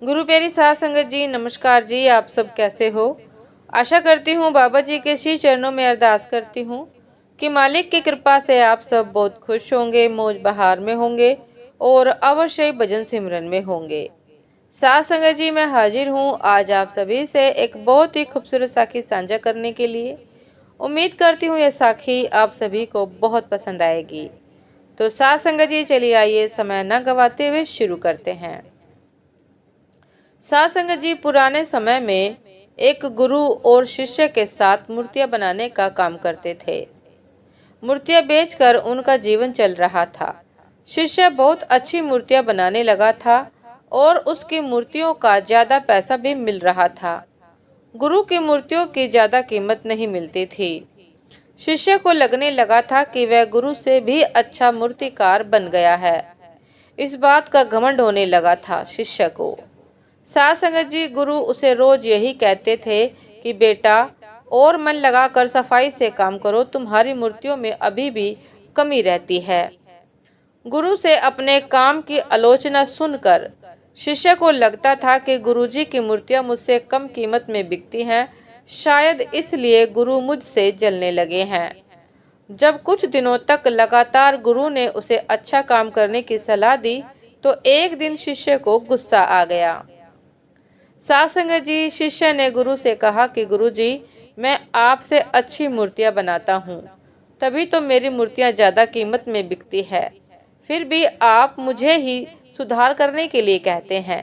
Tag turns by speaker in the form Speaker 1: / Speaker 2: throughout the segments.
Speaker 1: गुरु प्यारी साध संगत जी, नमस्कार जी। आप सब कैसे हो? आशा करती हूँ बाबा जी के श्री चरणों में अरदास करती हूँ कि मालिक की कृपा से आप सब बहुत खुश होंगे, मौज बहार में होंगे और अवश्य भजन सिमरन में होंगे। साध संगत जी, मैं हाजिर हूँ आज आप सभी से एक बहुत ही खूबसूरत साखी साझा करने के लिए। उम्मीद करती हूँ यह साखी आप सभी को बहुत पसंद आएगी। तो साध संगत जी, चलिए आइए समय न गवाते हुए शुरू करते हैं। साध संगत जी, पुराने समय में एक गुरु और शिष्य के साथ मूर्तियां बनाने का काम करते थे। मूर्तियां बेचकर उनका जीवन चल रहा था। शिष्य बहुत अच्छी मूर्तियां बनाने लगा था और उसकी मूर्तियों का ज्यादा पैसा भी मिल रहा था। गुरु की मूर्तियों की ज्यादा कीमत नहीं मिलती थी। शिष्य को लगने लगा था कि वह गुरु से भी अच्छा मूर्तिकार बन गया है। इस बात का घमंड होने लगा था शिष्य को। साध संगत जी, गुरु उसे रोज यही कहते थे कि बेटा, और मन लगाकर सफाई से काम करो, तुम्हारी मूर्तियों में अभी भी कमी रहती है। गुरु से अपने काम की आलोचना सुनकर शिष्य को लगता था कि गुरुजी की मूर्तियां मुझसे कम कीमत में बिकती हैं, शायद इसलिए गुरु मुझसे जलने लगे हैं। जब कुछ दिनों तक लगातार गुरु ने उसे अच्छा काम करने की सलाह दी तो एक दिन शिष्य को गुस्सा आ गया। साध संगत जी, शिष्य ने गुरु से कहा कि गुरुजी, मैं आपसे अच्छी मूर्तियां बनाता हूँ, तभी तो मेरी मूर्तियां ज्यादा कीमत में बिकती है, फिर भी आप मुझे ही सुधार करने के लिए कहते हैं।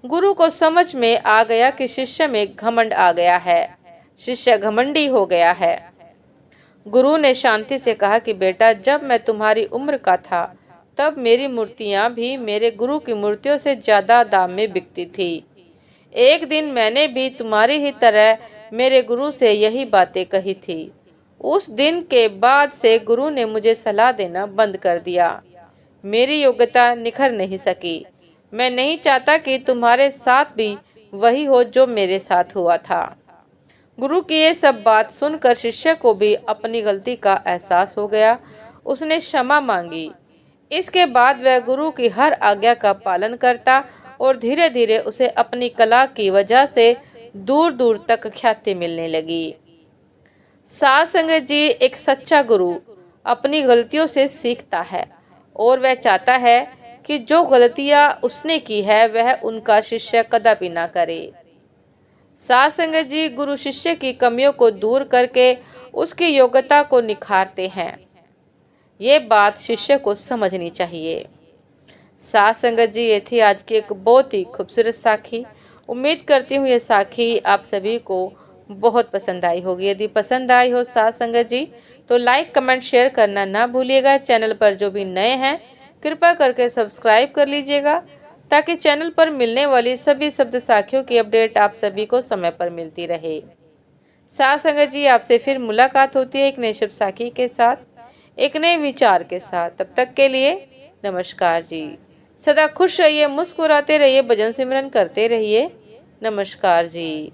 Speaker 1: गुरु को समझ में आ गया कि शिष्य में घमंड आ गया है, शिष्य घमंडी हो गया है। गुरु ने शांति से कहा कि बेटा, जब मैं तुम्हारी उम्र का था तब मेरी मूर्तियां भी मेरे गुरु की मूर्तियों से ज्यादा दाम में बिकती थी। एक दिन मैंने भी तुम्हारी ही तरह मेरे गुरु से यही बातें कही थी। उस दिन के बाद से गुरु ने मुझे सलाह देना बंद कर दिया। मेरी योग्यता निखर नहीं सकी। मैं नहीं चाहता कि तुम्हारे साथ भी वही हो जो मेरे साथ हुआ था। गुरु की ये सब बात सुनकर शिष्य को भी अपनी गलती का एहसास हो गया। उसने क्षमा मांगी। इसके बाद वह गुरु की हर आज्ञा का पालन करता और धीरे धीरे उसे अपनी कला की वजह से दूर दूर तक ख्याति मिलने लगी। साध संगत जी, एक सच्चा गुरु अपनी गलतियों से सीखता है और वह चाहता है कि जो गलतियां उसने की है वह उनका शिष्य कदापि ना करे। साध संगत जी, गुरु शिष्य की कमियों को दूर करके उसकी योग्यता को निखारते हैं। ये बात शिष्य को समझनी चाहिए। साध संगत जी, ये थी आज की एक बहुत ही खूबसूरत साखी। उम्मीद करती हूँ ये साखी आप सभी को बहुत पसंद आई होगी। यदि पसंद आई हो साध संगत जी तो लाइक, कमेंट, शेयर करना ना भूलिएगा। चैनल पर जो भी नए हैं कृपा करके सब्सक्राइब कर लीजिएगा ताकि चैनल पर मिलने वाली सभी शब्द साखियों की अपडेट आप सभी को समय पर मिलती रहे। साध संगत जी, आपसे फिर मुलाकात होती है एक नए शब्द साखी के साथ, एक नए विचार के साथ। तब तक के लिए नमस्कार जी। सदा खुश रहिए, मुस्कुराते रहिए, भजन सिमरन करते रहिए। नमस्कार जी।